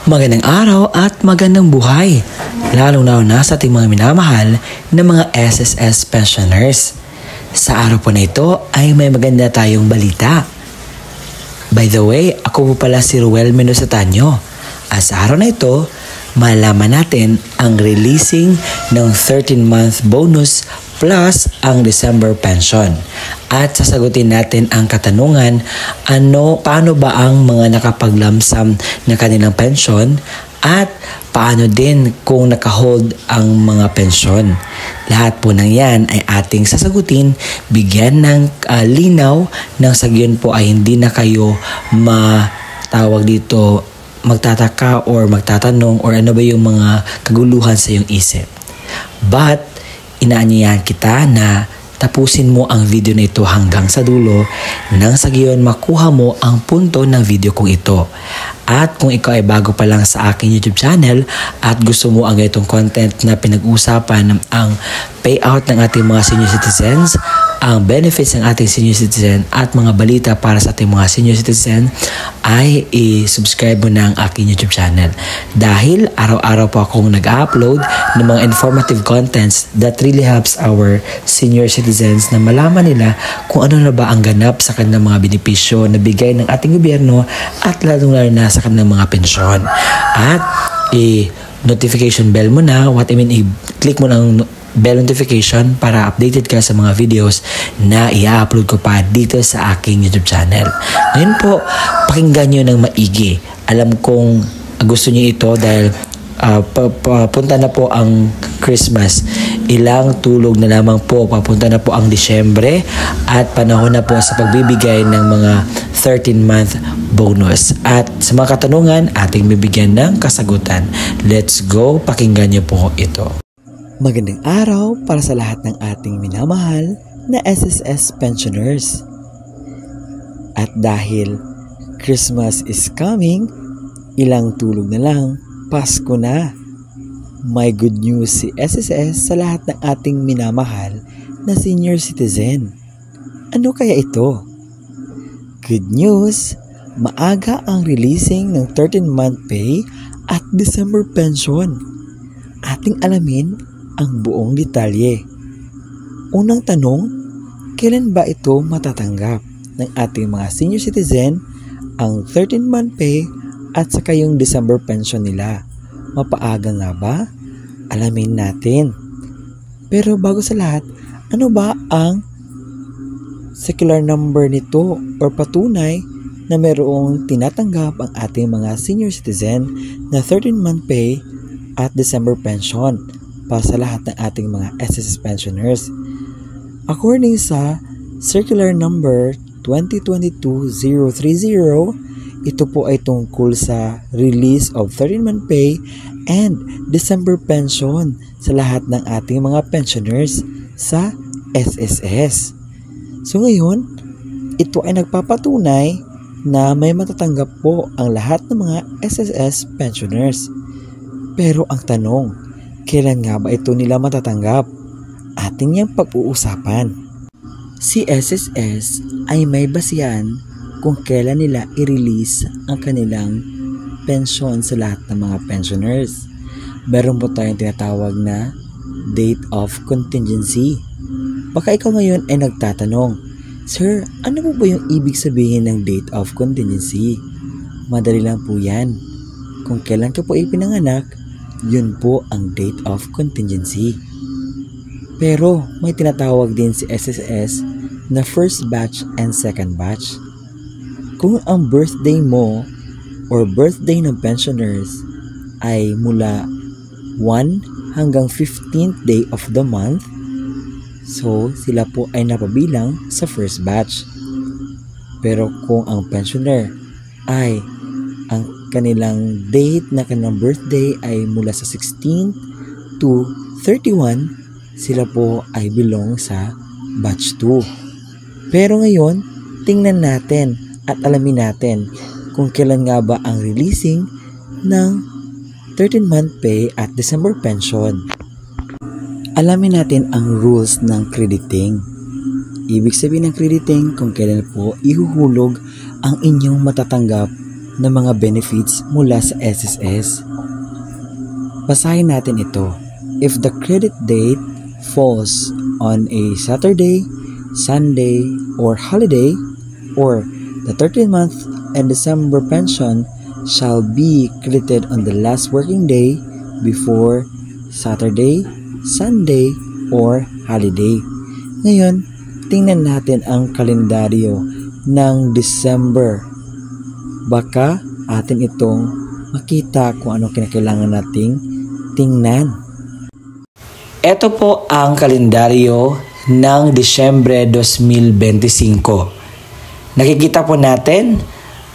Magandang araw at magandang buhay, lalong-lalo na sa ating mga minamahal na mga SSS pensioners. Sa araw po na ito ay may maganda tayong balita. By the way, ako po pala si Ruel Mendoza Tanyo. At sa araw na ito, malaman natin ang releasing ng 13-month bonus plus ang December pension. At sasagutin natin ang katanungan, paano ba ang mga nakapaglamsam ng kanilang pension at paano din kung nakahold ang mga pensyon. Lahat po ng yan ay ating sasagutin, bigyan ng linaw nang sa gayon po ay hindi na kayo magtataka or magtatanong or ano ba yung mga kaguluhan sa iyong isip. But inaanyayahan kita na tapusin mo ang video na ito hanggang sa dulo nang sa gayon makuha mo ang punto ng video kong ito. At kung ikaw ay bago pa lang sa aking YouTube channel at gusto mo ang ganitong content na pinag-uusapan ang payout ng ating mga senior citizens, ang benefits ng ating senior citizen at mga balita para sa ating mga senior citizen, ay i-subscribe mo na ang aking YouTube channel. Dahil araw-araw po akong nag-upload ng mga informative contents that really helps our senior citizens na malaman nila kung ano na ba ang ganap sa kanilang mga benepisyo na bigay ng ating gobyerno at lalong-lalo na sa kanilang mga pensyon. At notification bell mo na, i-click mo ng bell notification para updated ka sa mga videos na i-upload ko pa dito sa aking YouTube channel. Ngayon po, pakinggan nyo ng maigi. Alam kong gusto nyo ito dahil papunta na po ang Christmas. Ilang tulog na lamang po, papunta na po ang Disyembre at panahon na po sa pagbibigay ng mga 13-month bonus. At sa mga katanungan, ating bibigyan ng kasagutan. Let's go, pakinggan nyo po ito. Magandang araw para sa lahat ng ating minamahal na SSS pensioners. At dahil Christmas is coming, ilang tulog na lang, Pasko na. May good news si SSS sa lahat ng ating minamahal na senior citizen. Ano kaya ito? Good news, maaga ang releasing ng 13-month pay at December pension. Ating alamin ang buong detalye. Unang tanong, kailan ba ito matatanggap ng ating mga senior citizen ang 13-month pay at saka yung December pension nila? Mapaaga nga ba? Alamin natin. Pero bago sa lahat, ano ba ang circular number nito or patunay na mayroong tinatanggap ang ating mga senior citizen na 13-month pay at December pension para sa lahat ng ating mga SSS pensioners? According sa Circular Number 2022-030, ito po ay tungkol sa release of 13-month pay and December pension sa lahat ng ating mga pensioners sa SSS. So ngayon, ito ay nagpapatunay na may matatanggap po ang lahat ng mga SSS pensioners. Pero ang tanong, kailan nga ba ito nila matatanggap? Ating niyang pag-uusapan. Si SSS ay may basihan kung kailan nila i-release ang kanilang pensyon sa lahat ng mga pensioners. Meron po tayong tinatawag na date of contingency. Baka ikaw ngayon ay nagtatanong, Sir, ano po ba yung ibig sabihin ng date of contingency? Madali lang po yan. Kung kailan ka po ipinanganak, yun po ang date of contingency. Pero may tinatawag din si SSS na first batch and second batch. Kung ang birthday mo or birthday ng pensioners ay mula 1 hanggang 15th day of the month, so sila po ay napabilang sa first batch. Pero kung ang pensioner ay ang kanilang date na kanilang birthday ay mula sa 16 to 31, sila po ay belong sa batch 2. Pero ngayon, tingnan natin at alamin natin kung kailan nga ba ang releasing ng 13-month pay at December pension. Alamin natin ang rules ng crediting. Ibig sabihin ng crediting kung kailan po ihuhulog ang inyong matatanggap ng mga benefits mula sa SSS. Basahin natin ito. If the credit date falls on a Saturday, Sunday, or holiday, or the 13th month and December pension shall be credited on the last working day before Saturday, Sunday, or holiday. Ngayon, tingnan natin ang kalendaryo ng December. Baka atin itong makita kung ano kinakailangan nating tingnan. Ito po ang kalendaryo ng Disyembre 2025. Nakikita po natin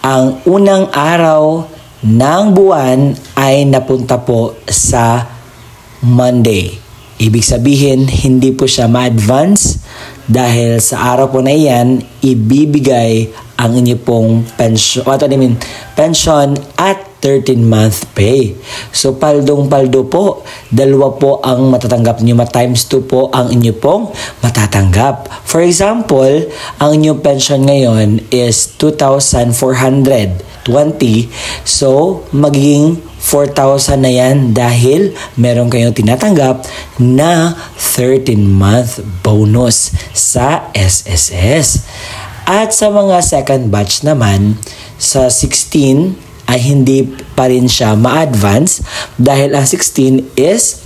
ang unang araw ng buwan ay napunta po sa Monday. Ibig sabihin, hindi po siya ma-advance dahil sa araw po na iyan, ibibigay ang inyo pong pension at 13-month pay. So, paldong-paldo po, dalawa po ang matatanggap nyo, times 2 po ang inyo pong matatanggap. For example, ang inyong pension ngayon is 2,420. So, magiging 4,000 na yan dahil meron kayong tinatanggap na 13-month bonus sa SSS. At sa mga second batch naman, sa 16 ay hindi pa rin siya ma-advance dahil ang 16 is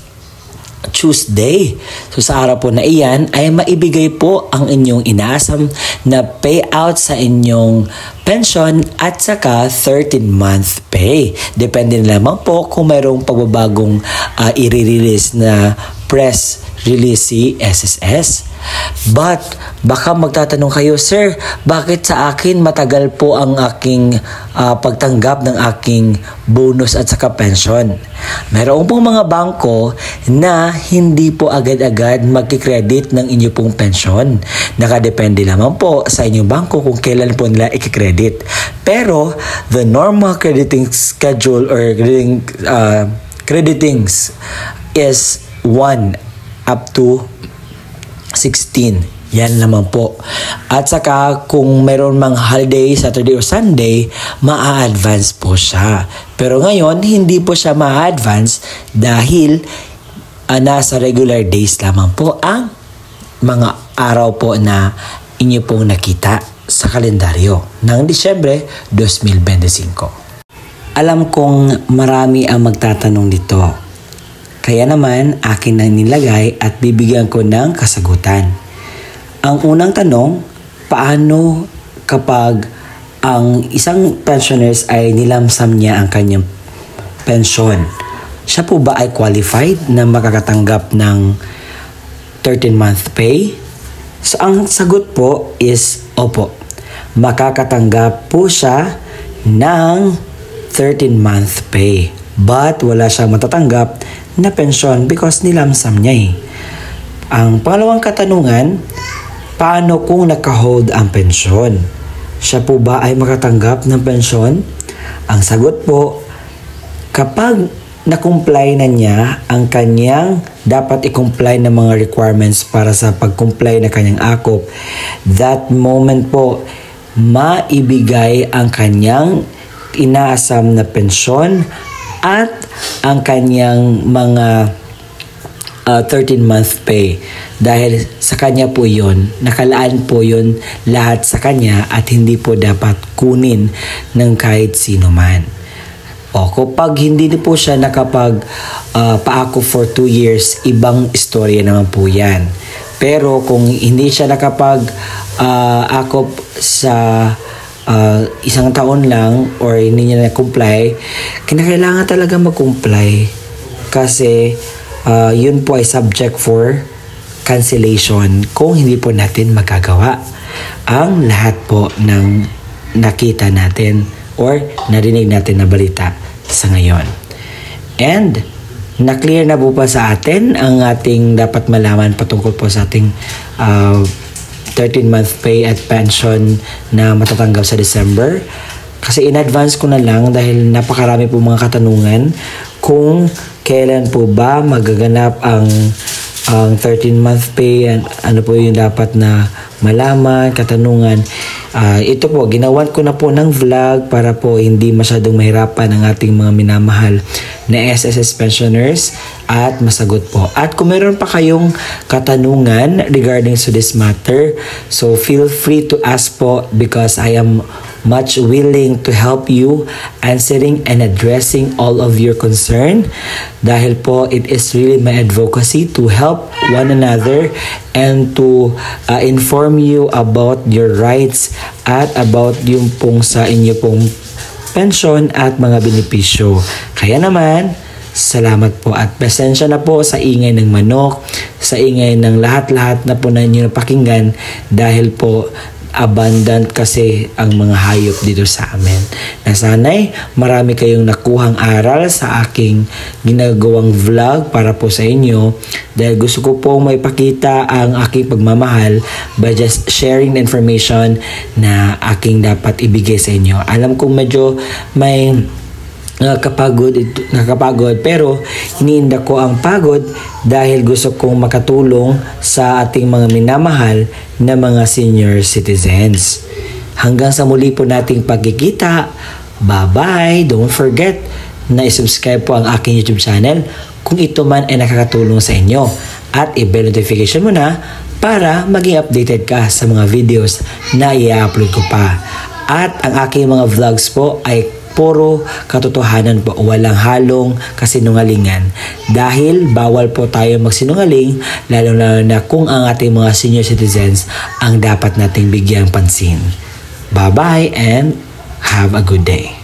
Tuesday. So sa araw po na iyan ay maibigay po ang inyong inaasam na payout sa inyong pension at saka 13-month pay. Depende lamang po kung mayroong pagbabagong i-release na press release si SSS. But baka magtatanong kayo, sir, bakit sa akin matagal po ang aking pagtanggap ng aking bonus at saka pension? Mayroon pong mga bangko na hindi po agad-agad magkikredit ng inyo pong pension. Nakadepende lamang po sa inyong bangko kung kailan po nila ikikredit. Pero the normal crediting schedule or creditings is 1 up to 16. Yan naman po. At saka kung mayroon mang holiday, Saturday or Sunday, ma-advance po siya. Pero ngayon, hindi po siya ma-advance dahil nasa regular days lamang po ang mga araw po na inyo pong nakita sa kalendaryo ng Disyembre 2025. Alam kong marami ang magtatanong dito. Kaya naman, akin na nilagay at bibigyan ko ng kasagutan. Ang unang tanong, paano kapag ang isang pensioners ay nilamsam niya ang kanyang pensyon? Siya po ba ay qualified na makakatanggap ng 13-month pay? So, ang sagot po is opo. Makakatanggap po siya ng 13-month pay. But wala siyang matatanggap na pensyon because nilamsam niya eh. Ang pangalawang katanungan, paano kung naka-hold ang pensyon? Siya po ba ay makatanggap ng pensyon? Ang sagot po, kapag na-comply na niya ang kanyang dapat i-comply ng mga requirements para sa pag-comply na kanyang akop, that moment po, maibigay ang kanyang inaasam na pensyon at ang kanyang mga 13-month pay. Dahil sa kanya po yun, nakalaan po yun lahat sa kanya at hindi po dapat kunin ng kahit sino man. O kapag hindi po siya paako for 2 years, ibang istorya naman po yan. Pero kung hindi siya akop sa isang taon lang or hindi niya na-comply, kinakailangan talaga mag-comply kasi yun po ay subject for cancellation kung hindi po natin magagawa ang lahat po ng nakita natin or narinig natin na balita sa ngayon. And na-clear na po pa sa atin ang ating dapat malaman patungkol po sa ating 13-month pay at pension na matatanggap sa December. Kasi in advance ko na lang dahil napakarami po mga katanungan kung kailan po ba magaganap ang 13-month pay and ano po yung dapat na malaman, katanungan. Ito po, ginawan ko na po ng vlog para po hindi masyadong mahirapan ang ating mga minamahal na SSS pensioners at masagot po. At kung meron pa kayong katanungan regarding to this matter, so feel free to ask po because I am much willing to help you answering and addressing all of your concern dahil po it is really my advocacy to help one another and to inform you about your rights at about yung pong sa inyo pong pensyon at mga benepisyo. Kaya naman, salamat po at pasensya na po sa ingay ng manok, sa ingay ng lahat-lahat na po na inyo napakinggan dahil po abundant kasi ang mga hayop dito sa amin. Na sana'y marami kayong nakuhang aral sa aking ginagawang vlog para po sa inyo dahil gusto ko pong maipakita ang aking pagmamahal by just sharing the information na aking dapat ibigay sa inyo. Alam kong medyo may nakakapagod pero iniinda ko ang pagod dahil gusto kong makatulong sa ating mga minamahal na mga senior citizens. Hanggang sa muli po nating pagkikita. Bye-bye! Don't forget na i-subscribe po ang aking YouTube channel kung ito man ay nakakatulong sa inyo at i-bell notification mo na para maging updated ka sa mga videos na i-upload ko pa. At ang aking mga vlogs po ay puro katotohanan po, walang halong kasinungalingan. Dahil bawal po tayo magsinungaling, lalo na kung ang ating mga senior citizens ang dapat nating bigyang pansin. Bye-bye and have a good day.